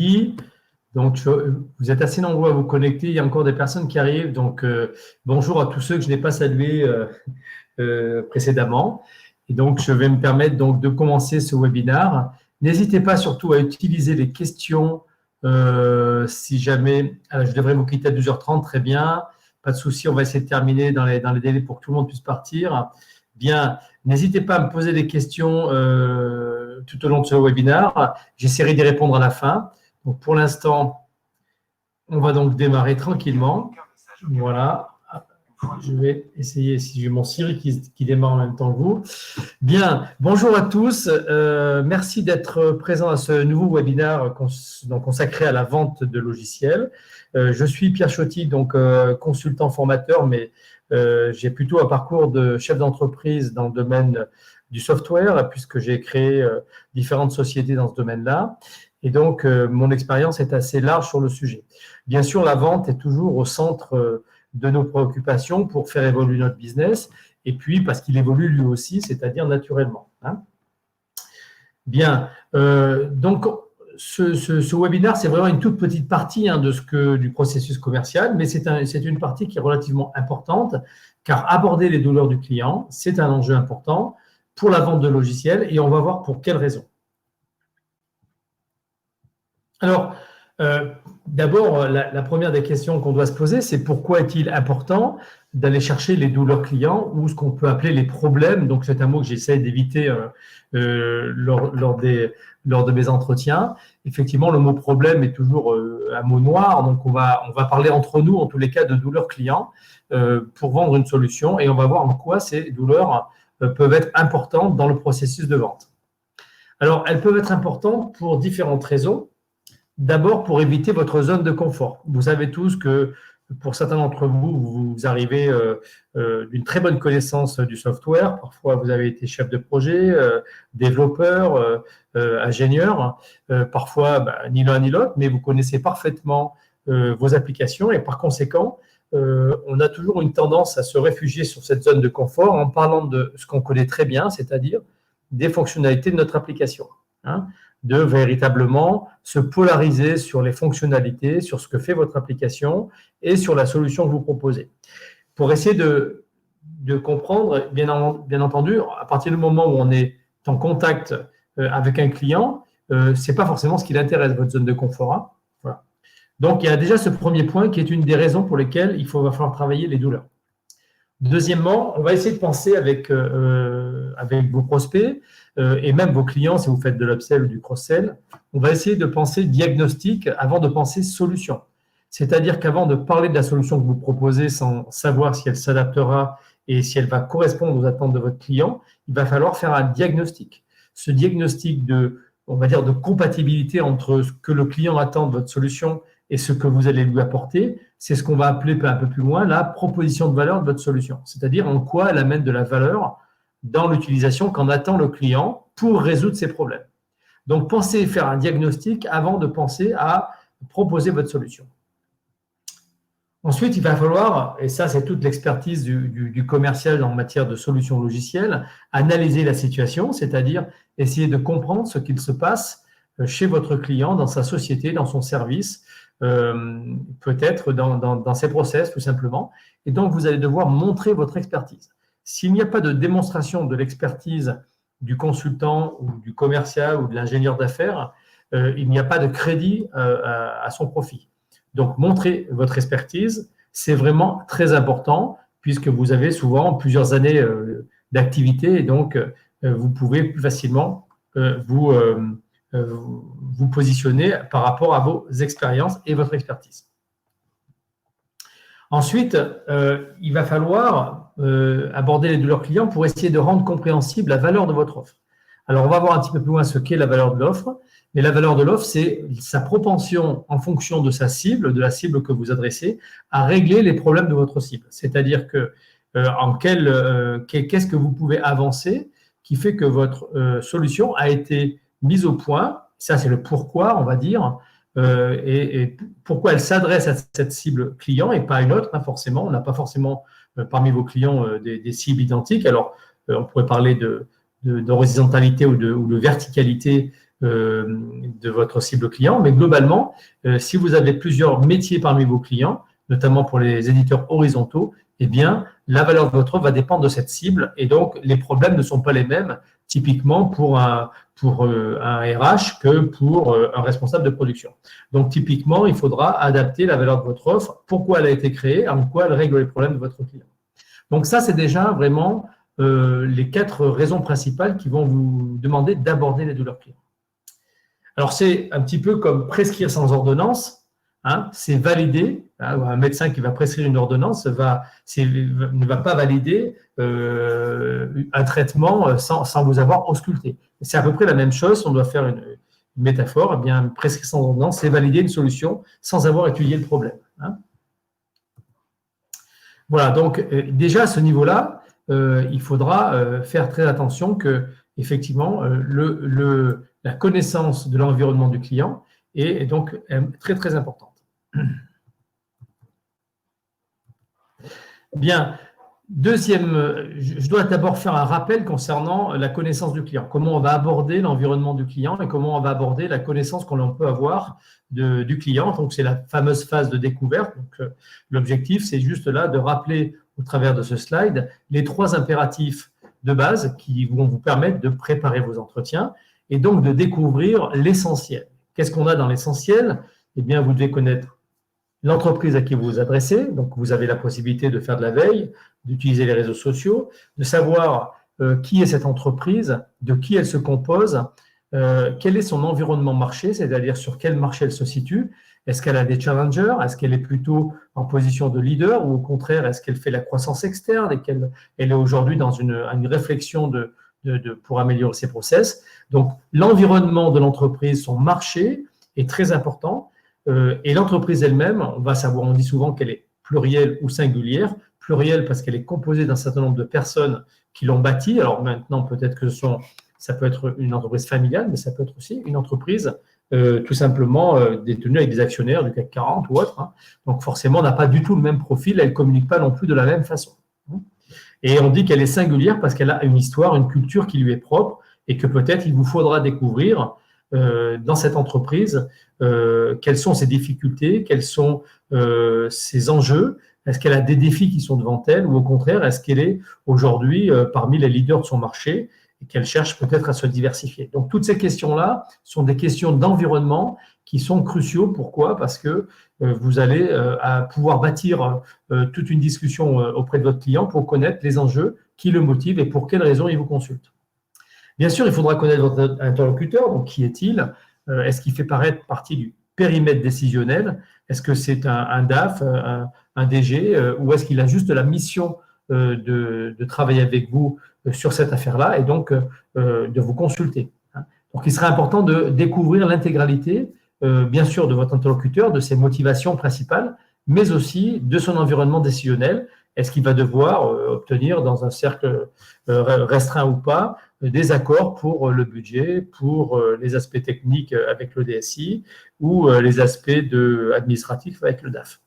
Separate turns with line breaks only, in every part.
midi. Donc, vous êtes assez nombreux à vous connecter. Il y a encore des personnes qui arrivent. Donc, bonjour à tous ceux que je n'ai pas salués précédemment. Et donc, je vais me permettre donc de commencer ce webinaire. N'hésitez pas surtout à utiliser les questions si jamais… je devrais vous quitter à 12h30, très bien. Pas de souci, on va essayer de terminer dans les délais pour que tout le monde puisse partir. Bien, n'hésitez pas à me poser des questions tout au long de ce webinaire. J'essaierai d'y répondre à la fin. Donc, pour l'instant, on va donc démarrer tranquillement. Voilà. Je vais essayer, si j'ai mon Siri qui démarre en même temps que vous. Bien, bonjour à tous. Merci d'être présents à ce nouveau webinaire consacré à la vente de logiciels. Je suis Pierre Choty, donc consultant formateur, mais j'ai plutôt un parcours de chef d'entreprise dans le domaine du software, puisque j'ai créé différentes sociétés dans ce domaine-là. Et donc, mon expérience est assez large sur le sujet. Bien sûr, la vente est toujours au centre de nos préoccupations pour faire évoluer notre business, et puis parce qu'il évolue lui aussi, c'est-à-dire naturellement. Hein. Bien, donc ce webinaire, c'est vraiment une toute petite partie du processus commercial, mais c'est une partie qui est relativement importante, car aborder les douleurs du client, c'est un enjeu important pour la vente de logiciels, et on va voir pour quelles raisons. Alors, d'abord, la première des questions qu'on doit se poser, c'est pourquoi est-il important d'aller chercher les douleurs clients ou ce qu'on peut appeler les problèmes. Donc, c'est un mot que j'essaie d'éviter lors de mes entretiens. Effectivement, le mot problème est toujours un mot noir. Donc, on va parler entre nous, en tous les cas, de douleurs clients pour vendre une solution. Et on va voir en quoi ces douleurs peuvent être importantes dans le processus de vente. Alors, elles peuvent être importantes pour différentes raisons. D'abord, pour éviter votre zone de confort. Vous savez tous que pour certains d'entre vous, vous arrivez d'une très bonne connaissance du software. Parfois, vous avez été chef de projet, développeur, ingénieur. Parfois, ni l'un ni l'autre, mais vous connaissez parfaitement vos applications et par conséquent, on a toujours une tendance à se réfugier sur cette zone de confort en parlant de ce qu'on connaît très bien, c'est-à-dire des fonctionnalités de notre application. Hein, de véritablement se polariser sur les fonctionnalités, sur ce que fait votre application et sur la solution que vous proposez. Pour essayer de comprendre, bien entendu, à partir du moment où on est en contact avec un client, ce n'est pas forcément ce qui l'intéresse, votre zone de confort. Hein. Voilà. Donc, il y a déjà ce premier point qui est une des raisons pour lesquelles va falloir travailler les douleurs. Deuxièmement, on va essayer de penser avec vos prospects et même vos clients, si vous faites de l'upsell ou du cross-sell, on va essayer de penser diagnostic avant de penser solution. C'est-à-dire qu'avant de parler de la solution que vous proposez sans savoir si elle s'adaptera et si elle va correspondre aux attentes de votre client, il va falloir faire un diagnostic. Ce diagnostic de compatibilité entre ce que le client attend de votre solution et ce que vous allez lui apporter, c'est ce qu'on va appeler un peu plus loin la proposition de valeur de votre solution. C'est-à-dire en quoi elle amène de la valeur dans l'utilisation qu'en attend le client pour résoudre ses problèmes. Donc, pensez faire un diagnostic avant de penser à proposer votre solution. Ensuite, il va falloir, et ça c'est toute l'expertise du commercial en matière de solutions logicielles, analyser la situation, c'est-à-dire essayer de comprendre ce qu'il se passe chez votre client, dans sa société, dans son service, peut-être dans ses process tout simplement. Et donc, vous allez devoir montrer votre expertise. S'il n'y a pas de démonstration de l'expertise du consultant ou du commercial ou de l'ingénieur d'affaires, il n'y a pas de crédit à son profit. Donc, montrer votre expertise, c'est vraiment très important puisque vous avez souvent plusieurs années d'activité et donc vous pouvez plus facilement vous positionner par rapport à vos expériences et votre expertise. Ensuite, il va falloir aborder les douleurs clients pour essayer de rendre compréhensible la valeur de votre offre. Alors, on va voir un petit peu plus loin ce qu'est la valeur de l'offre, mais la valeur de l'offre, c'est sa propension en fonction de sa cible, de la cible que vous adressez, à régler les problèmes de votre cible. C'est-à-dire que qu'est-ce que vous pouvez avancer qui fait que votre solution a été mise au point, ça c'est le pourquoi, on va dire, et pourquoi elle s'adresse à cette cible client et pas à une autre, hein, forcément. On n'a pas forcément parmi vos clients des cibles identiques. Alors, on pourrait parler d'horizontalité ou de verticalité de votre cible client. Mais globalement, si vous avez plusieurs métiers parmi vos clients, notamment pour les éditeurs horizontaux, eh bien, la valeur de votre offre va dépendre de cette cible et donc les problèmes ne sont pas les mêmes typiquement pour un RH que pour un responsable de production. Donc, typiquement, il faudra adapter la valeur de votre offre, pourquoi elle a été créée, en quoi elle règle les problèmes de votre client. Donc, ça, c'est déjà vraiment les 4 raisons principales qui vont vous demander d'aborder les douleurs clients. Alors, c'est un petit peu comme prescrire sans ordonnance. Hein, c'est validé. Hein, un médecin qui va prescrire une ordonnance ne va pas valider un traitement sans vous avoir ausculté. C'est à peu près la même chose. On doit faire une métaphore. Eh bien, prescrire sans ordonnance, c'est valider une solution sans avoir étudié le problème. Hein. Voilà, donc déjà à ce niveau-là, il faudra faire très attention que, effectivement, la connaissance de l'environnement du client est donc très, très importante. Bien, deuxième, je dois d'abord faire un rappel concernant la connaissance du client. Comment on va aborder l'environnement du client et comment on va aborder la connaissance qu'on peut avoir du client. Donc, c'est la fameuse phase de découverte. Donc, l'objectif, c'est juste là de rappeler au travers de ce slide les 3 impératifs de base qui vont vous permettre de préparer vos entretiens et donc de découvrir l'essentiel. Qu'est-ce qu'on a dans l'essentiel? Eh bien, vous devez connaître l'entreprise à qui vous vous adressez, donc vous avez la possibilité de faire de la veille, d'utiliser les réseaux sociaux, de savoir qui est cette entreprise, de qui elle se compose, quel est son environnement marché, c'est-à-dire sur quel marché elle se situe, est-ce qu'elle a des challengers, est-ce qu'elle est plutôt en position de leader ou au contraire, est-ce qu'elle fait la croissance externe et qu'elle est aujourd'hui dans une réflexion pour améliorer ses process. Donc, l'environnement de l'entreprise, son marché est très important. Et l'entreprise elle-même, on dit souvent qu'elle est plurielle ou singulière. Plurielle parce qu'elle est composée d'un certain nombre de personnes qui l'ont bâtie. Alors maintenant, peut-être que ça peut être une entreprise familiale, mais ça peut être aussi une entreprise tout simplement détenue avec des actionnaires du CAC 40 ou autre. Hein. Donc forcément, on n'a pas du tout le même profil, elle ne communique pas non plus de la même façon. Et on dit qu'elle est singulière parce qu'elle a une histoire, une culture qui lui est propre et que peut-être il vous faudra découvrir dans cette entreprise, quelles sont ses difficultés, quels sont ses enjeux, est-ce qu'elle a des défis qui sont devant elle ou au contraire, est-ce qu'elle est aujourd'hui parmi les leaders de son marché et qu'elle cherche peut-être à se diversifier. Donc, toutes ces questions-là sont des questions d'environnement qui sont cruciaux. Pourquoi? Parce que vous allez pouvoir bâtir toute une discussion auprès de votre client pour connaître les enjeux qui le motivent et pour quelles raisons il vous consulte. Bien sûr, il faudra connaître votre interlocuteur. Donc, qui est-il? Est-ce qu'il fait partie du périmètre décisionnel? Est-ce que c'est un DAF, un DG, ou est-ce qu'il a juste la mission de travailler avec vous sur cette affaire-là et donc de vous consulter? Donc, il serait important de découvrir l'intégralité, bien sûr, de votre interlocuteur, de ses motivations principales, mais aussi de son environnement décisionnel. Est-ce qu'il va devoir obtenir dans un cercle restreint ou pas des accords pour le budget, pour les aspects techniques avec le DSI ou les aspects administratifs avec le DAF.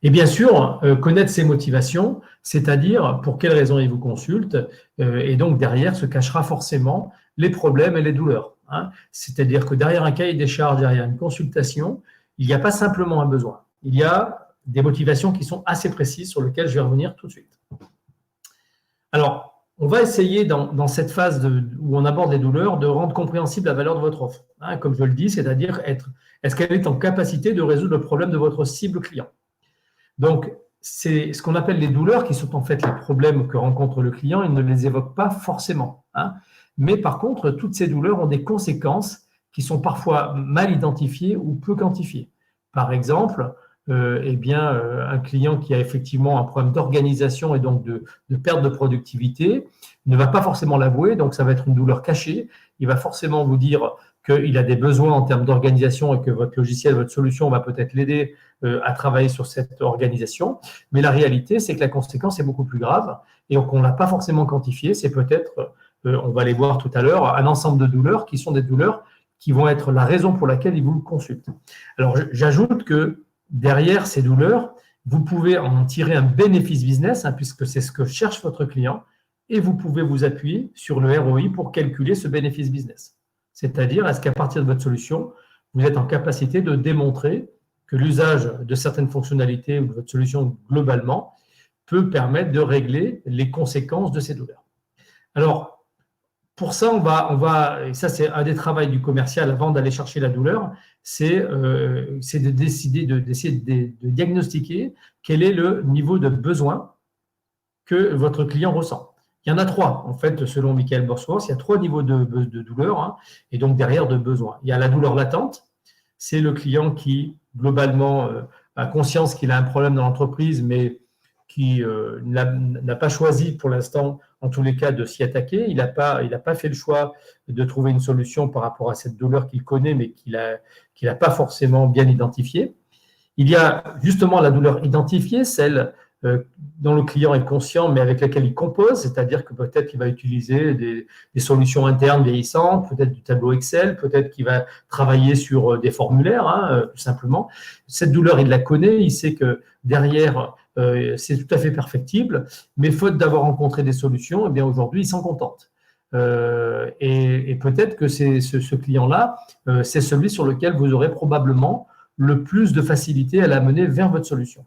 Et bien sûr, connaître ses motivations, c'est-à-dire pour quelles raisons il vous consulte, et donc derrière se cachera forcément les problèmes et les douleurs. Hein. C'est-à-dire que derrière un cahier des charges, derrière une consultation, il n'y a pas simplement un besoin. Il y a des motivations qui sont assez précises sur lesquelles je vais revenir tout de suite. Alors, on va essayer dans cette phase où on aborde les douleurs de rendre compréhensible la valeur de votre offre. Hein, comme je le dis, c'est-à-dire est-ce qu'elle est en capacité de résoudre le problème de votre cible client. Donc, c'est ce qu'on appelle les douleurs qui sont en fait les problèmes que rencontre le client. Il ne les évoque pas forcément. Hein. Mais par contre, toutes ces douleurs ont des conséquences qui sont parfois mal identifiées ou peu quantifiées. Par exemple, un client qui a effectivement un problème d'organisation et donc de perte de productivité ne va pas forcément l'avouer, donc ça va être une douleur cachée. Il va forcément vous dire qu'il a des besoins en termes d'organisation et que votre logiciel, votre solution va peut-être l'aider à travailler sur cette organisation. Mais la réalité, c'est que la conséquence est beaucoup plus grave et qu'on ne l'a pas forcément quantifié. C'est peut-être, on va les voir tout à l'heure, un ensemble de douleurs qui sont des douleurs qui vont être la raison pour laquelle il vous consulte. Alors, j'ajoute que derrière ces douleurs, vous pouvez en tirer un bénéfice business, hein, puisque c'est ce que cherche votre client, et vous pouvez vous appuyer sur le ROI pour calculer ce bénéfice business. C'est-à-dire, est-ce qu'à partir de votre solution, vous êtes en capacité de démontrer que l'usage de certaines fonctionnalités ou de votre solution globalement peut permettre de régler les conséquences de ces douleurs. Alors, pour ça, et ça c'est un des travaux du commercial avant d'aller chercher la douleur, c'est d'essayer de diagnostiquer quel est le niveau de besoin que votre client ressent. Il y en a 3, en fait, selon Michael Borsworth, il y a 3 niveaux de douleur, hein, et donc derrière de besoin. Il y a la douleur latente, c'est le client qui, globalement, a conscience qu'il a un problème dans l'entreprise, mais qui n'a pas choisi pour l'instant, en tous les cas, de s'y attaquer. Il n'a pas fait le choix de trouver une solution par rapport à cette douleur qu'il connaît, mais qu'il n'a pas forcément bien identifiée. Il y a justement la douleur identifiée, celle dont le client est conscient, mais avec laquelle il compose, c'est-à-dire que peut-être qu'il va utiliser des solutions internes vieillissantes, peut-être du tableau Excel, peut-être qu'il va travailler sur des formulaires, hein, tout simplement. Cette douleur, il la connaît, il sait que derrière, c'est tout à fait perfectible, mais faute d'avoir rencontré des solutions, eh bien aujourd'hui, il s'en contente. Et peut-être que ce client-là, c'est celui sur lequel vous aurez probablement le plus de facilité à l'amener vers votre solution.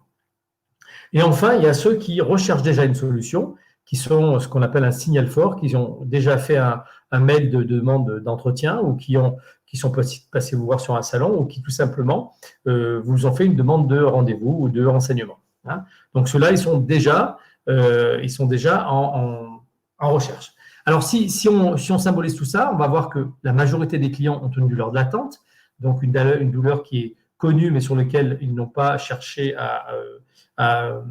Et enfin, il y a ceux qui recherchent déjà une solution, qui sont ce qu'on appelle un signal fort, qui ont déjà fait un mail de demande d'entretien ou qui sont passés vous voir sur un salon ou qui tout simplement vous ont fait une demande de rendez-vous ou de renseignement. Hein. Donc ceux-là, ils sont déjà en recherche. Alors si on symbolise tout ça, on va voir que la majorité des clients ont une douleur latente, donc une douleur qui est connue mais sur laquelle ils n'ont pas cherché à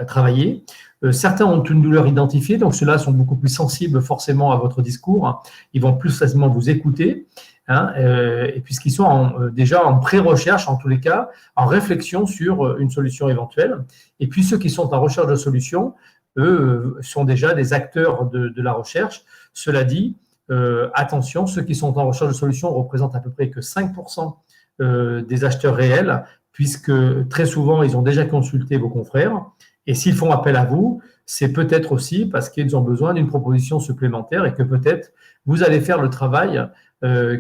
travailler. Certains ont une douleur identifiée, donc ceux-là sont beaucoup plus sensibles forcément à votre discours. Hein. Ils vont plus facilement vous écouter, hein, et puisqu'ils sont déjà en pré-recherche, en tous les cas, en réflexion sur une solution éventuelle. Et puis ceux qui sont en recherche de solutions, eux, sont déjà des acteurs de la recherche. Cela dit, attention, ceux qui sont en recherche de solutions représentent à peu près que 5% des acheteurs réels, puisque très souvent, ils ont déjà consulté vos confrères. Et s'ils font appel à vous, c'est peut-être aussi parce qu'ils ont besoin d'une proposition supplémentaire et que peut-être vous allez faire le travail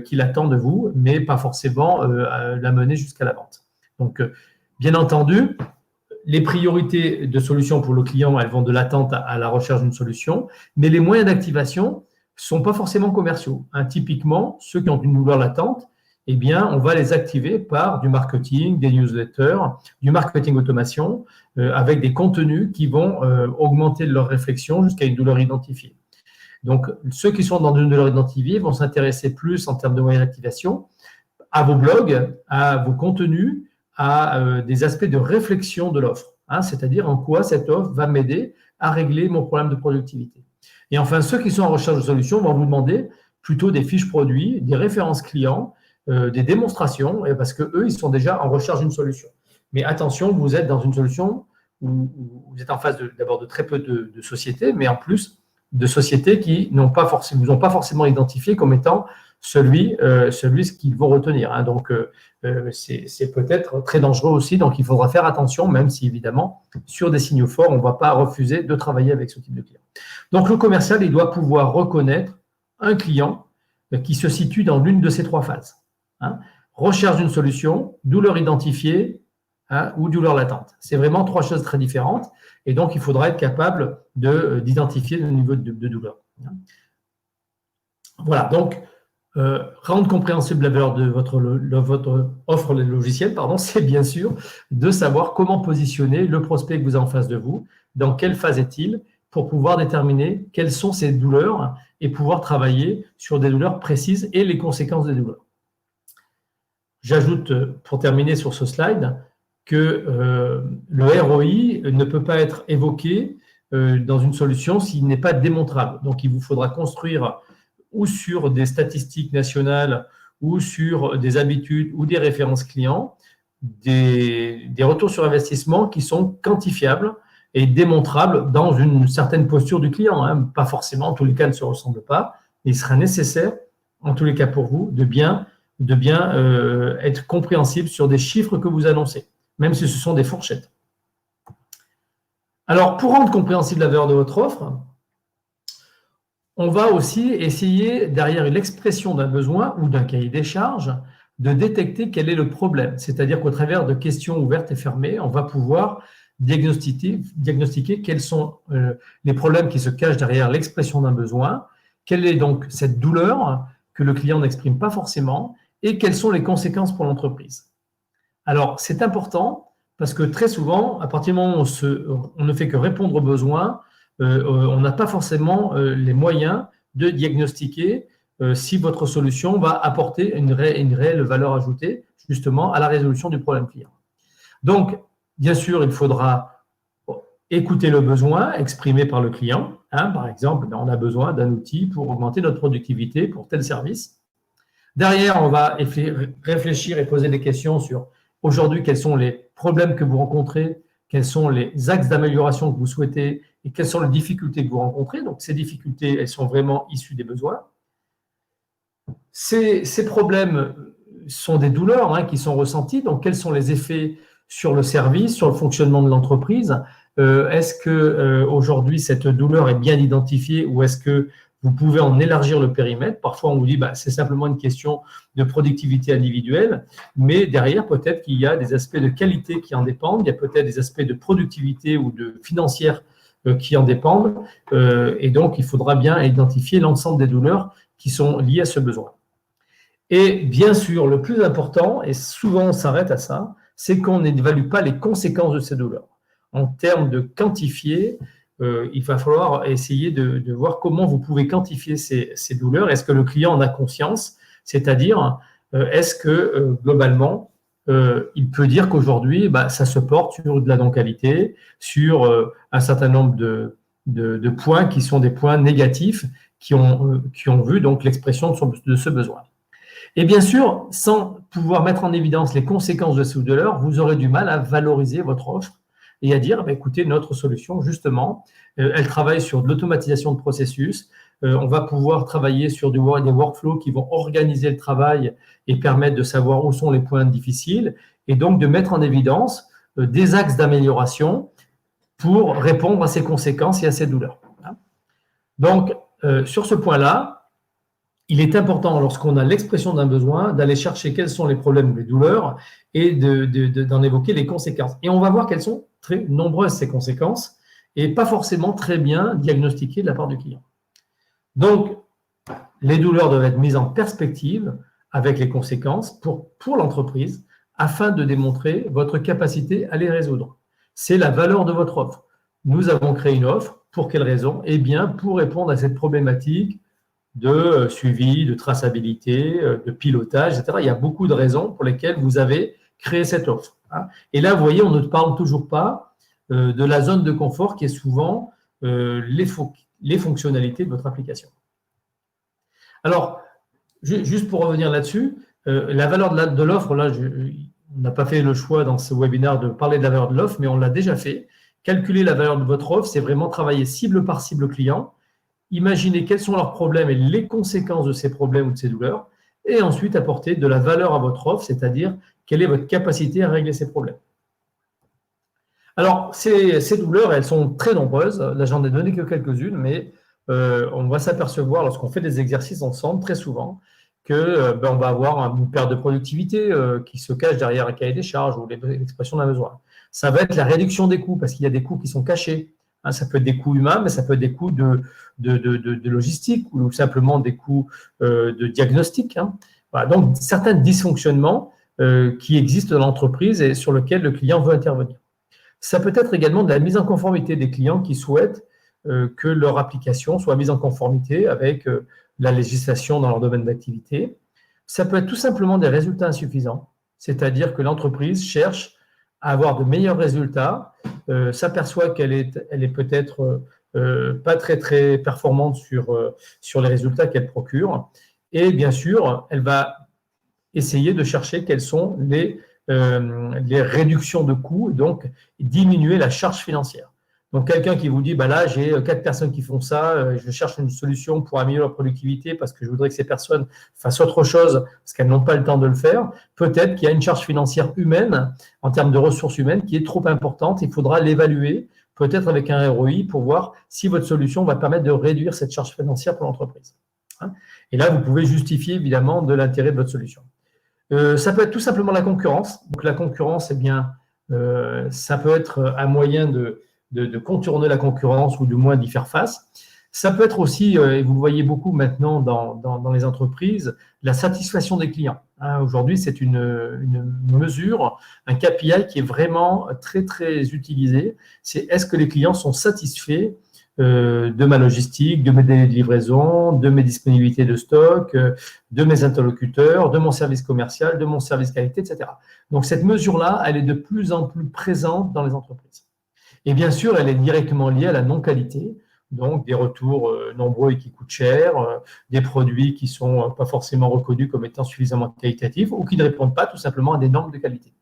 qu'il attend de vous, mais pas forcément la mener jusqu'à la vente. Donc, bien entendu, les priorités de solutions pour le client, elles vont de l'attente à la recherche d'une solution, mais les moyens d'activation ne sont pas forcément commerciaux. Hein, typiquement, ceux qui ont une douleur latente, eh bien, on va les activer par du marketing, des newsletters, du marketing automation, avec des contenus qui vont augmenter leur réflexion jusqu'à une douleur identifiée. Donc, ceux qui sont dans une douleur identifiée vont s'intéresser plus en termes de moyens d'activation à vos blogs, à vos contenus, à des aspects de réflexion de l'offre, hein, c'est-à-dire en quoi cette offre va m'aider à régler mon problème de productivité. Et enfin, ceux qui sont en recherche de solutions vont vous demander plutôt des fiches produits, des références clients, des démonstrations, parce qu'eux, ils sont déjà en recherche d'une solution. Mais attention, vous êtes dans une solution où vous êtes en face d'abord de très peu de sociétés, mais en plus de sociétés qui vous ont pas forcément identifié comme étant celui qu'ils vont retenir. Hein. Donc, c'est peut-être très dangereux aussi. Donc, il faudra faire attention, même si, évidemment, sur des signaux forts, on ne va pas refuser de travailler avec ce type de client. Donc, le commercial, il doit pouvoir reconnaître un client qui se situe dans l'une de ces 3 phases. Hein. Recherche d'une solution, douleur identifiée, hein, ou douleur latente. C'est vraiment 3 choses très différentes. Et donc, il faudra être capable d'identifier le niveau de douleur. Hein. Voilà, donc, rendre compréhensible la valeur de votre offre logicielle, c'est bien sûr de savoir comment positionner le prospect que vous avez en face de vous, dans quelle phase est-il, pour pouvoir déterminer quelles sont ces douleurs et pouvoir travailler sur des douleurs précises et les conséquences des douleurs. J'ajoute, pour terminer sur ce slide, que le ROI ne peut pas être évoqué dans une solution s'il n'est pas démontrable. Donc, il vous faudra construire ou sur des statistiques nationales ou sur des habitudes ou des références clients, des retours sur investissement qui sont quantifiables et démontrables dans une certaine posture du client. Hein. Pas forcément, en tous les cas, ne se ressemblent pas. Il sera nécessaire, en tous les cas pour vous, de bien être compréhensible sur des chiffres que vous annoncez, même si ce sont des fourchettes. Alors, pour rendre compréhensible la valeur de votre offre, On va aussi essayer, derrière l'expression d'un besoin ou d'un cahier des charges, de détecter quel est le problème. C'est-à-dire qu'au travers de questions ouvertes et fermées, on va pouvoir diagnostiquer quels sont les problèmes qui se cachent derrière l'expression d'un besoin, quelle est donc cette douleur que le client n'exprime pas forcément et quelles sont les conséquences pour l'entreprise. Alors, c'est important parce que très souvent, à partir du moment où on ne fait que répondre aux besoins, on n'a pas forcément les moyens de diagnostiquer si votre solution va apporter une réelle valeur ajoutée justement à la résolution du problème client. Donc, bien sûr, il faudra écouter le besoin exprimé par le client. Par exemple, on a besoin d'un outil pour augmenter notre productivité pour tel service. Derrière, on va réfléchir et poser des questions sur aujourd'hui, quels sont les problèmes que vous rencontrez, quels sont les axes d'amélioration que vous souhaitez et quelles sont les difficultés que vous rencontrez. Donc, ces difficultés, elles sont vraiment issues des besoins. Ces problèmes sont des douleurs qui sont ressenties. Donc, quels sont les effets sur le service, sur le fonctionnement de l'entreprise? Est-ce qu'aujourd'hui, cette douleur est bien identifiée ou est-ce que vous pouvez en élargir le périmètre? Parfois, on vous dit c'est simplement une question de productivité individuelle, mais derrière, peut-être qu'il y a des aspects de qualité qui en dépendent, il y a peut-être des aspects de productivité ou de financière qui en dépendent, et donc il faudra bien identifier l'ensemble des douleurs qui sont liées à ce besoin. Et bien sûr, le plus important, et souvent on s'arrête à ça, c'est qu'on n'évalue pas les conséquences de ces douleurs. En termes de quantifier, il va falloir essayer de voir comment vous pouvez quantifier ces douleurs. Est-ce que le client en a conscience? C'est-à-dire, est-ce que globalement, il peut dire qu'aujourd'hui, ça se porte sur de la non-qualité, sur un certain nombre de points qui sont des points négatifs qui ont vu donc l'expression de ce besoin. Et bien sûr, sans pouvoir mettre en évidence les conséquences de ces douleurs, vous aurez du mal à valoriser votre offre et à dire, écoutez, notre solution, justement, elle travaille sur de l'automatisation de processus. On va pouvoir travailler sur des workflows qui vont organiser le travail et permettre de savoir où sont les points difficiles et donc de mettre en évidence des axes d'amélioration pour répondre à ces conséquences et à ces douleurs. Donc, sur ce point-là, il est important, lorsqu'on a l'expression d'un besoin, d'aller chercher quels sont les problèmes, les douleurs et d'en évoquer les conséquences. Et on va voir qu'elles sont très nombreuses, ces conséquences, et pas forcément très bien diagnostiquées de la part du client. Donc, les douleurs doivent être mises en perspective avec les conséquences pour l'entreprise afin de démontrer votre capacité à les résoudre. C'est la valeur de votre offre. Nous avons créé une offre. Pour quelle raison? Eh bien, pour répondre à cette problématique de suivi, de traçabilité, de pilotage, etc. Il y a beaucoup de raisons pour lesquelles vous avez créé cette offre. Et là, vous voyez, on ne parle toujours pas de la zone de confort qui est souvent les fonctionnalités de votre application. Alors, juste pour revenir là-dessus, la valeur de l'offre, là, on n'a pas fait le choix dans ce webinaire de parler de la valeur de l'offre, mais on l'a déjà fait. Calculer la valeur de votre offre, c'est vraiment travailler cible par cible client, imaginer quels sont leurs problèmes et les conséquences de ces problèmes ou de ces douleurs, et ensuite apporter de la valeur à votre offre, c'est-à-dire quelle est votre capacité à régler ces problèmes. Alors, ces douleurs, elles sont très nombreuses. Là, j'en ai donné que quelques-unes, mais on va s'apercevoir lorsqu'on fait des exercices ensemble, très souvent, qu'on va avoir une perte de productivité qui se cache derrière un cahier des charges ou l'expression d'un besoin. Ça va être la réduction des coûts, parce qu'il y a des coûts qui sont cachés. Ça peut être des coûts humains, mais ça peut être des coûts de logistique ou simplement des coûts de diagnostic. Voilà, donc, certains dysfonctionnements qui existent dans l'entreprise et sur lesquels le client veut intervenir. Ça peut être également de la mise en conformité des clients qui souhaitent que leur application soit mise en conformité avec la législation dans leur domaine d'activité. Ça peut être tout simplement des résultats insuffisants, c'est-à-dire que l'entreprise cherche à avoir de meilleurs résultats, s'aperçoit qu'elle est peut-être pas très, très performante sur les résultats qu'elle procure. Et bien sûr, elle va essayer de chercher quelles sont les réductions de coûts, donc diminuer la charge financière. Donc, quelqu'un qui vous dit, là, j'ai 4 personnes qui font ça, je cherche une solution pour améliorer leur productivité parce que je voudrais que ces personnes fassent autre chose parce qu'elles n'ont pas le temps de le faire. Peut-être qu'il y a une charge financière humaine, en termes de ressources humaines, qui est trop importante. Il faudra l'évaluer peut-être avec un ROI, pour voir si votre solution va permettre de réduire cette charge financière pour l'entreprise. Et là, vous pouvez justifier évidemment de l'intérêt de votre solution. Ça peut être tout simplement la concurrence. Donc la concurrence, eh bien, ça peut être un moyen de contourner la concurrence ou du moins d'y faire face. Ça peut être aussi, et vous le voyez beaucoup maintenant dans les entreprises, la satisfaction des clients. Aujourd'hui, c'est une mesure, un KPI qui est vraiment très, très utilisé. C'est est-ce que les clients sont satisfaits de ma logistique, de mes délais de livraison, de mes disponibilités de stock, de mes interlocuteurs, de mon service commercial, de mon service qualité, etc. Donc, cette mesure-là, elle est de plus en plus présente dans les entreprises. Et bien sûr, elle est directement liée à la non-qualité, donc des retours nombreux et qui coûtent cher, des produits qui ne sont pas forcément reconnus comme étant suffisamment qualitatifs ou qui ne répondent pas tout simplement à des normes de qualité.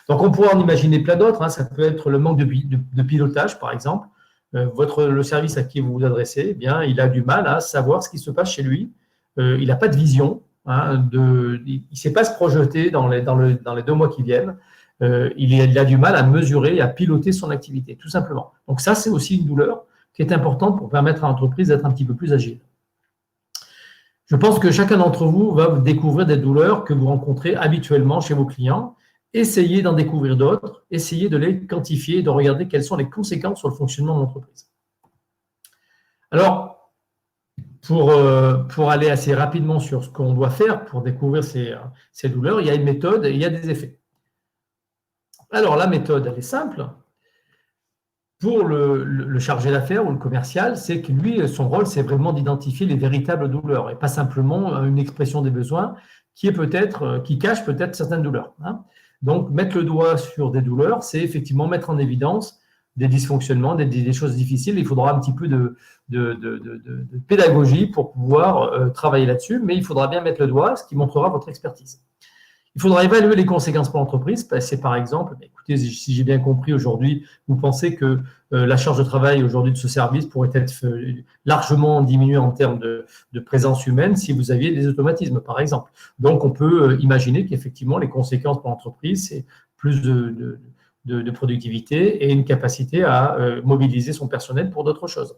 Donc, on pourrait en imaginer plein d'autres. Ça peut être le manque de pilotage, par exemple. Le service à qui vous vous adressez, eh bien, il a du mal à savoir ce qui se passe chez lui. Il n'a pas de vision. Il ne sait pas se projeter dans les 2 mois qui viennent. Il a du mal à mesurer et à piloter son activité, tout simplement. Donc ça, c'est aussi une douleur qui est importante pour permettre à l'entreprise d'être un petit peu plus agile. Je pense que chacun d'entre vous va découvrir des douleurs que vous rencontrez habituellement chez vos clients. Essayez d'en découvrir d'autres, essayez de les quantifier, de regarder quelles sont les conséquences sur le fonctionnement de l'entreprise. Alors, pour aller assez rapidement sur ce qu'on doit faire pour découvrir ces douleurs, il y a une méthode et il y a des effets. Alors, la méthode, elle est simple. Pour le chargé d'affaires ou le commercial, c'est que lui, son rôle, c'est vraiment d'identifier les véritables douleurs et pas simplement une expression des besoins qui cache peut-être certaines douleurs. Donc, mettre le doigt sur des douleurs, c'est effectivement mettre en évidence des dysfonctionnements, des choses difficiles. Il faudra un petit peu de pédagogie pour pouvoir travailler là-dessus, mais il faudra bien mettre le doigt, ce qui montrera votre expertise. Il faudra évaluer les conséquences pour l'entreprise. C'est par exemple, écoutez, si j'ai bien compris aujourd'hui, vous pensez que la charge de travail aujourd'hui de ce service pourrait être largement diminuée en termes de présence humaine si vous aviez des automatismes, par exemple. Donc, on peut imaginer qu'effectivement, les conséquences pour l'entreprise, c'est plus de productivité et une capacité à mobiliser son personnel pour d'autres choses.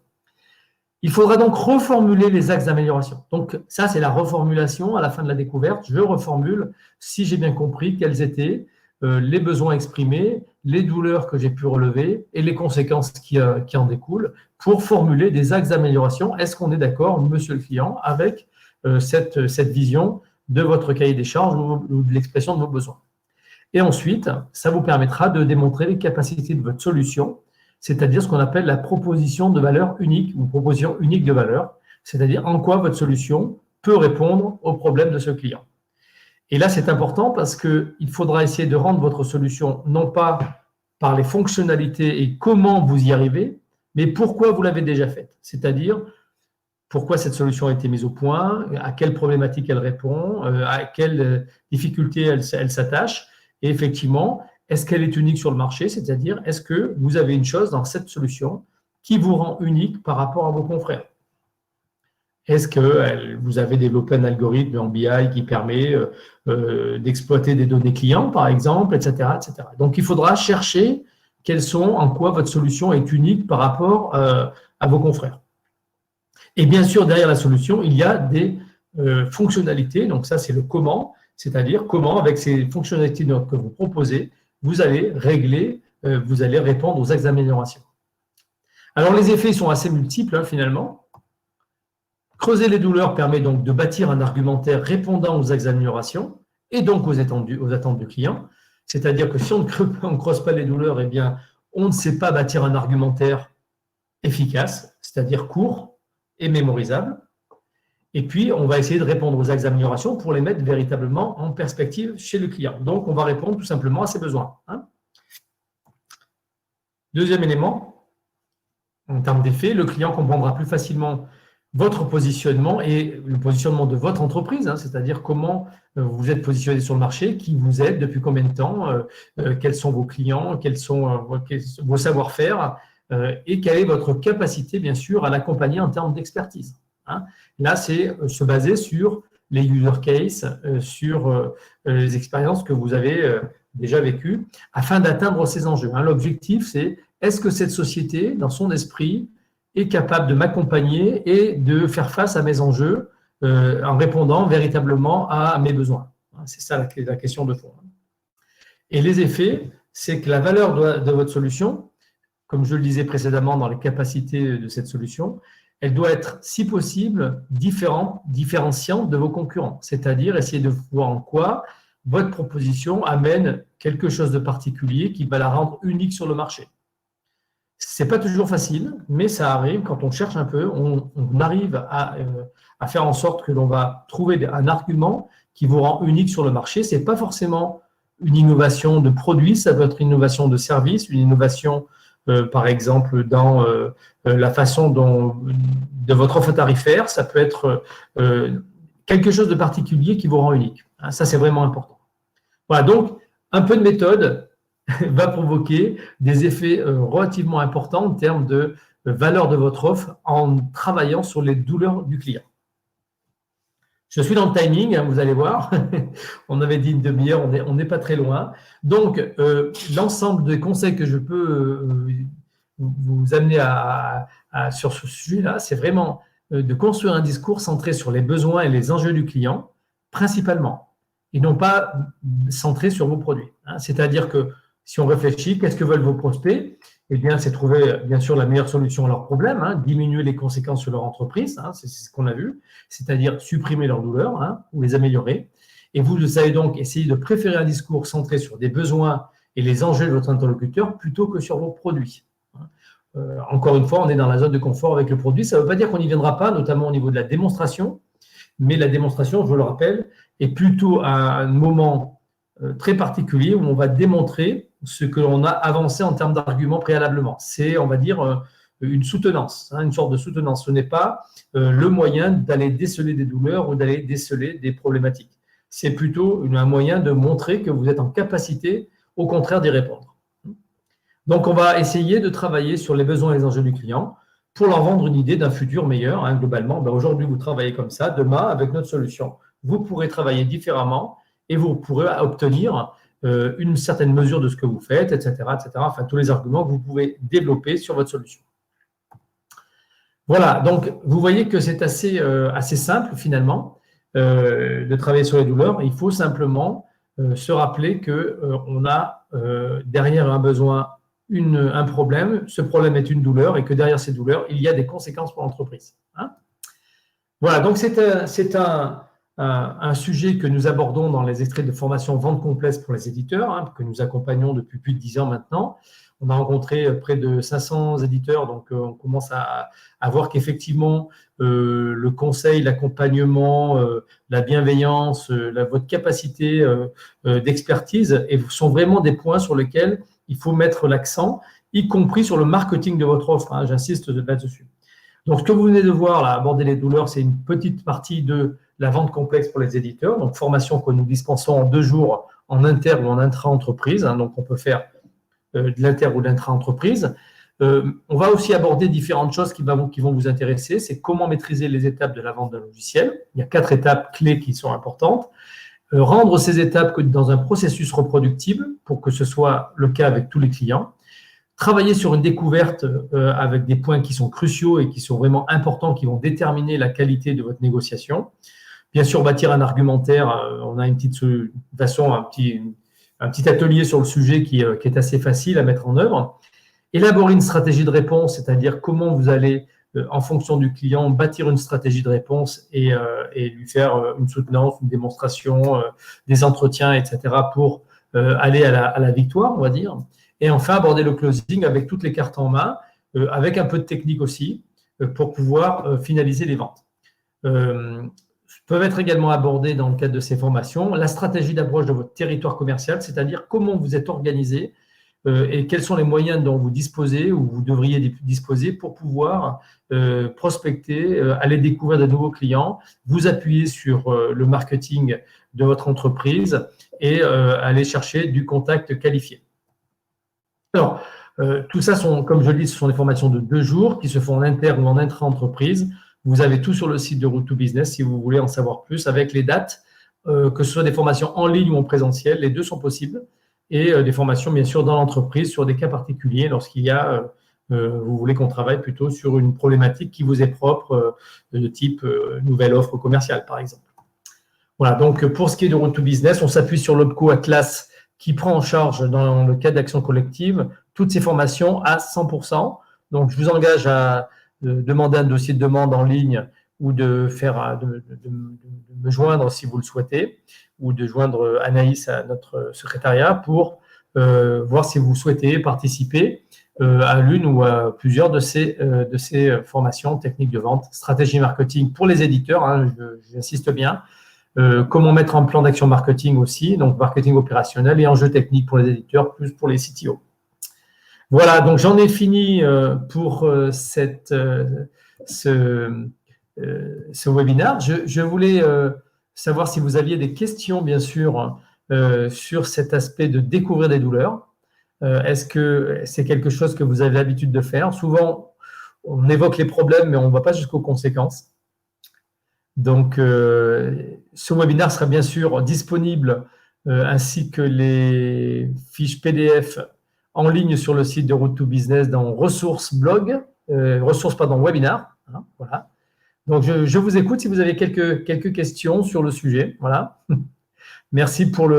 Il faudra donc reformuler les axes d'amélioration. Donc, ça, c'est la reformulation à la fin de la découverte. Je reformule, si j'ai bien compris, quels étaient les besoins exprimés, les douleurs que j'ai pu relever et les conséquences qui en découlent pour formuler des axes d'amélioration. Est-ce qu'on est d'accord, monsieur le client, avec cette vision de votre cahier des charges ou de l'expression de vos besoins? Et ensuite, ça vous permettra de démontrer les capacités de votre solution, c'est-à-dire ce qu'on appelle la proposition de valeur unique ou proposition unique de valeur, c'est-à-dire en quoi votre solution peut répondre aux problèmes de ce client. Et là, c'est important parce qu'il faudra essayer de rendre votre solution non pas par les fonctionnalités et comment vous y arrivez, mais pourquoi vous l'avez déjà faite, c'est-à-dire pourquoi cette solution a été mise au point, à quelle problématique elle répond, à quelles difficultés elle s'attache, et effectivement, est-ce qu'elle est unique sur le marché, c'est-à-dire est-ce que vous avez une chose dans cette solution qui vous rend unique par rapport à vos confrères? Est-ce que vous avez développé un algorithme en BI qui permet d'exploiter des données clients, par exemple, etc., etc. Donc, il faudra chercher en quoi votre solution est unique par rapport à vos confrères. Et bien sûr, derrière la solution, il y a des fonctionnalités. Donc, ça, c'est le comment, c'est-à-dire comment, avec ces fonctionnalités que vous proposez, vous allez vous allez répondre aux axes d'amélioration. Alors, les effets sont assez multiples, finalement. Creuser les douleurs permet donc de bâtir un argumentaire répondant aux axes d'amélioration et donc aux attentes du client. C'est-à-dire que si on ne creuse pas les douleurs, eh bien, on ne sait pas bâtir un argumentaire efficace, c'est-à-dire court et mémorisable. Et puis, on va essayer de répondre aux axes d'amélioration pour les mettre véritablement en perspective chez le client. Donc, on va répondre tout simplement à ses besoins. Deuxième élément, en termes d'effet, le client comprendra plus facilement votre positionnement et le positionnement de votre entreprise, c'est-à-dire comment vous êtes positionné sur le marché, qui vous êtes, depuis combien de temps, quels sont vos clients, quels sont vos savoir-faire et quelle est votre capacité, bien sûr, à l'accompagner en termes d'expertise. Là, c'est se baser sur les user cases, sur les expériences que vous avez déjà vécues, afin d'atteindre ces enjeux. L'objectif, c'est est-ce que cette société, dans son esprit, est capable de m'accompagner et de faire face à mes enjeux en répondant véritablement à mes besoins. C'est ça la question de fond. Et les effets, c'est que la valeur de votre solution, comme je le disais précédemment dans les capacités de cette solution, elle doit être, si possible, différenciante de vos concurrents. C'est-à-dire essayer de voir en quoi votre proposition amène quelque chose de particulier qui va la rendre unique sur le marché. Ce n'est pas toujours facile, mais ça arrive quand on cherche un peu, on arrive à faire en sorte que l'on va trouver un argument qui vous rend unique sur le marché. Ce n'est pas forcément une innovation de produit, ça peut être une innovation de service, une innovation, par exemple, dans la façon de votre offre tarifaire, ça peut être quelque chose de particulier qui vous rend unique. Ça, c'est vraiment important. Voilà, donc, un peu de méthode va provoquer des effets relativement importants en termes de valeur de votre offre en travaillant sur les douleurs du client. Je suis dans le timing, vous allez voir. On avait dit une demi-heure, on n'est pas très loin. Donc, l'ensemble des conseils que je peux vous amener sur ce sujet-là, c'est vraiment de construire un discours centré sur les besoins et les enjeux du client, principalement, et non pas centré sur vos produits. C'est-à-dire que si on réfléchit, qu'est-ce que veulent vos prospects? Eh bien, c'est trouver, bien sûr, la meilleure solution à leurs problèmes, diminuer les conséquences sur leur entreprise, c'est ce qu'on a vu, c'est-à-dire supprimer leurs douleurs ou les améliorer. Et vous savez donc essayer de préférer un discours centré sur des besoins et les enjeux de votre interlocuteur plutôt que sur vos produits. Encore une fois, on est dans la zone de confort avec le produit. Ça ne veut pas dire qu'on n'y viendra pas, notamment au niveau de la démonstration, mais la démonstration, je vous le rappelle, est plutôt un moment très particulier où on va démontrer ce que l'on a avancé en termes d'arguments préalablement. C'est, on va dire, une soutenance, une sorte de soutenance. Ce n'est pas le moyen d'aller déceler des douleurs ou d'aller déceler des problématiques. C'est plutôt un moyen de montrer que vous êtes en capacité, au contraire, d'y répondre. Donc, on va essayer de travailler sur les besoins et les enjeux du client pour leur vendre une idée d'un futur meilleur. Globalement, aujourd'hui, vous travaillez comme ça. Demain, avec notre solution, vous pourrez travailler différemment et vous pourrez obtenir une certaine mesure de ce que vous faites, etc., etc. Enfin, tous les arguments que vous pouvez développer sur votre solution. Voilà, donc vous voyez que c'est assez simple finalement de travailler sur les douleurs. Il faut simplement se rappeler qu'on a derrière un besoin un problème, ce problème est une douleur et que derrière ces douleurs, il y a des conséquences pour l'entreprise. Voilà, donc c'est un sujet que nous abordons dans les extraits de formation vente complexe pour les éditeurs, que nous accompagnons depuis plus de 10 ans maintenant. On a rencontré près de 500 éditeurs, donc on commence à voir qu'effectivement, le conseil, l'accompagnement, la bienveillance, votre capacité d'expertise sont vraiment des points sur lesquels il faut mettre l'accent, y compris sur le marketing de votre offre. J'insiste là-dessus. Donc, ce que vous venez de voir, là, aborder les douleurs, c'est une petite partie de la vente complexe pour les éditeurs, donc formation que nous dispensons en 2 jours en inter ou en intra-entreprise, donc on peut faire de l'inter ou de l'intra-entreprise. On va aussi aborder différentes choses qui vont vous intéresser, c'est comment maîtriser les étapes de la vente d'un logiciel. Il y a 4 étapes clés qui sont importantes. Rendre ces étapes dans un processus reproductible pour que ce soit le cas avec tous les clients. Travailler sur une découverte avec des points qui sont cruciaux et qui sont vraiment importants, qui vont déterminer la qualité de votre négociation. Bien sûr, bâtir un argumentaire. On a une petite façon, un petit atelier sur le sujet qui est assez facile à mettre en œuvre. Élaborer une stratégie de réponse, c'est-à-dire comment vous allez, en fonction du client, bâtir une stratégie de réponse et lui faire une soutenance, une démonstration, des entretiens, etc. pour aller à la victoire, on va dire. Et enfin, aborder le closing avec toutes les cartes en main, avec un peu de technique aussi, pour pouvoir finaliser les ventes. Peuvent être également abordées dans le cadre de ces formations la stratégie d'approche de votre territoire commercial, c'est-à-dire comment vous êtes organisé et quels sont les moyens dont vous disposez ou vous devriez disposer pour pouvoir prospecter, aller découvrir de nouveaux clients, vous appuyer sur le marketing de votre entreprise et aller chercher du contact qualifié. Alors, tout ça, comme je le dis, ce sont des formations de 2 jours qui se font en inter ou en intra-entreprise. Vous avez tout sur le site de Route to Business si vous voulez en savoir plus avec les dates, que ce soit des formations en ligne ou en présentiel, les deux sont possibles. et des formations, bien sûr, dans l'entreprise sur des cas particuliers lorsqu'il y a, vous voulez qu'on travaille plutôt sur une problématique qui vous est propre, de type nouvelle offre commerciale, par exemple. Voilà, donc pour ce qui est de Road to Business, on s'appuie sur l'OPCO Atlas qui prend en charge, dans le cadre d'action collective, toutes ces formations à 100%. Donc, je vous engage à demander un dossier de demande en ligne ou de me joindre si vous le souhaitez, ou de joindre Anaïs à notre secrétariat pour voir si vous souhaitez participer à l'une ou à plusieurs de ces formations techniques de vente, stratégie marketing pour les éditeurs, hein, j'insiste bien, comment mettre un plan d'action marketing aussi, donc marketing opérationnel et enjeux techniques pour les éditeurs, plus pour les CTO. Voilà, donc j'en ai fini pour ce webinaire. Je voulais savoir si vous aviez des questions, bien sûr, sur cet aspect de découvrir des douleurs. Est-ce que c'est quelque chose que vous avez l'habitude de faire? Souvent, on évoque les problèmes, mais on ne va pas jusqu'aux conséquences. Donc, ce webinaire sera bien sûr disponible ainsi que les fiches PDF en ligne sur le site de Road to Business dans ressources webinar. Hein, voilà. Donc, je vous écoute si vous avez quelques questions sur le sujet. Voilà. Merci pour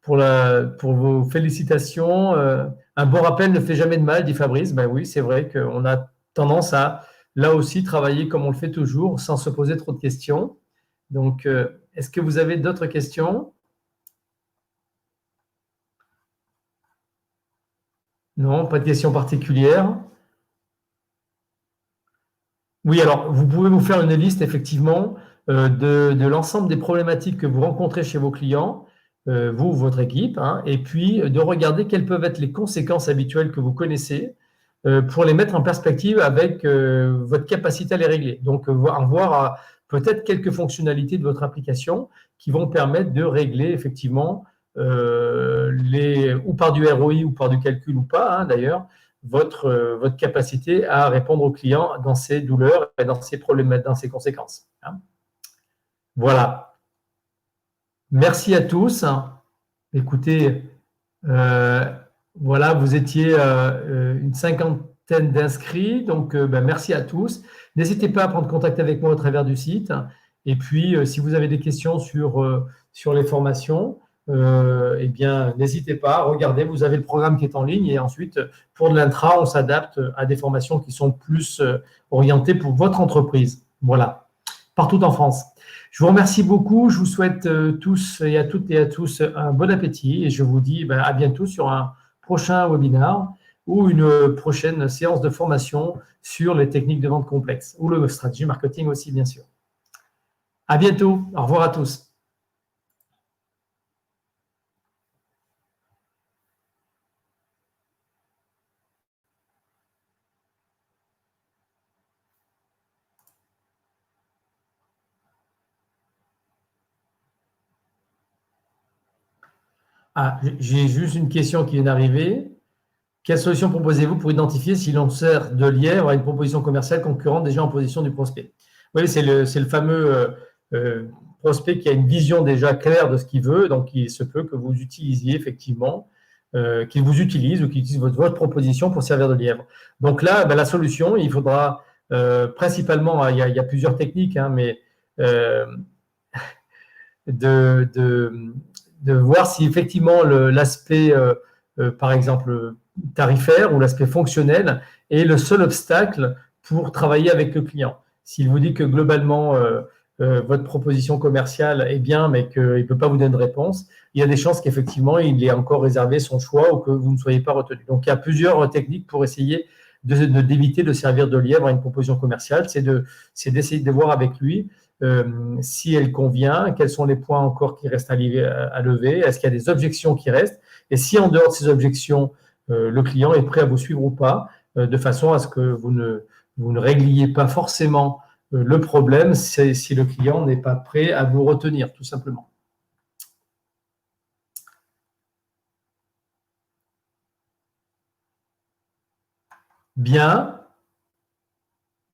vos félicitations. Un bon rappel ne fait jamais de mal, dit Fabrice. Ben oui, c'est vrai qu'on a tendance à, là aussi, travailler comme on le fait toujours, sans se poser trop de questions. Donc, est-ce que vous avez d'autres questions? Non, pas de questions particulières. Oui, alors, vous pouvez vous faire une liste, effectivement, de l'ensemble des problématiques que vous rencontrez chez vos clients, vous, votre équipe, hein, et puis de regarder quelles peuvent être les conséquences habituelles que vous connaissez pour les mettre en perspective avec votre capacité à les régler. Donc, voir peut-être quelques fonctionnalités de votre application qui vont permettre de régler, effectivement, ou par du ROI ou par du calcul ou pas, hein, d'ailleurs, votre capacité à répondre aux clients dans ses douleurs et dans ses problèmes, dans ses conséquences. Hein. Voilà. Merci à tous. Écoutez, voilà, vous étiez une cinquantaine d'inscrits, donc merci à tous. N'hésitez pas à prendre contact avec moi au travers du site. Et puis, si vous avez des questions sur les formations, eh bien, n'hésitez pas, regardez, vous avez le programme qui est en ligne et ensuite, pour de l'intra, on s'adapte à des formations qui sont plus orientées pour votre entreprise. Voilà, partout en France. Je vous remercie beaucoup, je vous souhaite tous et à toutes et à tous un bon appétit et je vous dis à bientôt sur un prochain webinaire ou une prochaine séance de formation sur les techniques de vente complexes ou le stratégie marketing aussi, bien sûr. À bientôt, au revoir à tous. Ah, j'ai juste une question qui vient d'arriver. Quelle solution proposez-vous pour identifier si l'on sert de lièvre à une proposition commerciale concurrente déjà en position du prospect? Oui, c'est le fameux prospect qui a une vision déjà claire de ce qu'il veut, donc il se peut que vous utilisiez effectivement, qu'il vous utilise ou qu'il utilise votre proposition pour servir de lièvre. Donc là, la solution, il faudra principalement, il y a plusieurs techniques, hein, mais de voir si effectivement l'aspect, par exemple, tarifaire ou l'aspect fonctionnel est le seul obstacle pour travailler avec le client. S'il vous dit que globalement, votre proposition commerciale est bien, mais qu'il ne peut pas vous donner de réponse, il y a des chances qu'effectivement, il ait encore réservé son choix ou que vous ne soyez pas retenu. Donc, il y a plusieurs techniques pour essayer d'éviter de servir de lièvre à une proposition commerciale. C'est d'essayer de voir avec lui si elle convient, quels sont les points encore qui restent à lever, est-ce qu'il y a des objections qui restent, et si en dehors de ces objections, le client est prêt à vous suivre ou pas, de façon à ce que vous ne régliez pas forcément le problème si le client n'est pas prêt à vous retenir, tout simplement. Bien,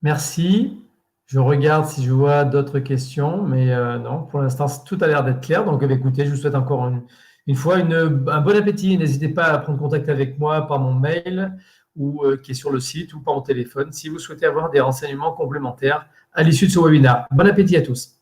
merci. Je regarde si je vois d'autres questions, mais non, pour l'instant, tout a l'air d'être clair. Donc, écoutez, je vous souhaite encore Une fois, un bon appétit. N'hésitez pas à prendre contact avec moi par mon mail ou qui est sur le site ou par mon téléphone si vous souhaitez avoir des renseignements complémentaires à l'issue de ce webinaire. Bon appétit à tous.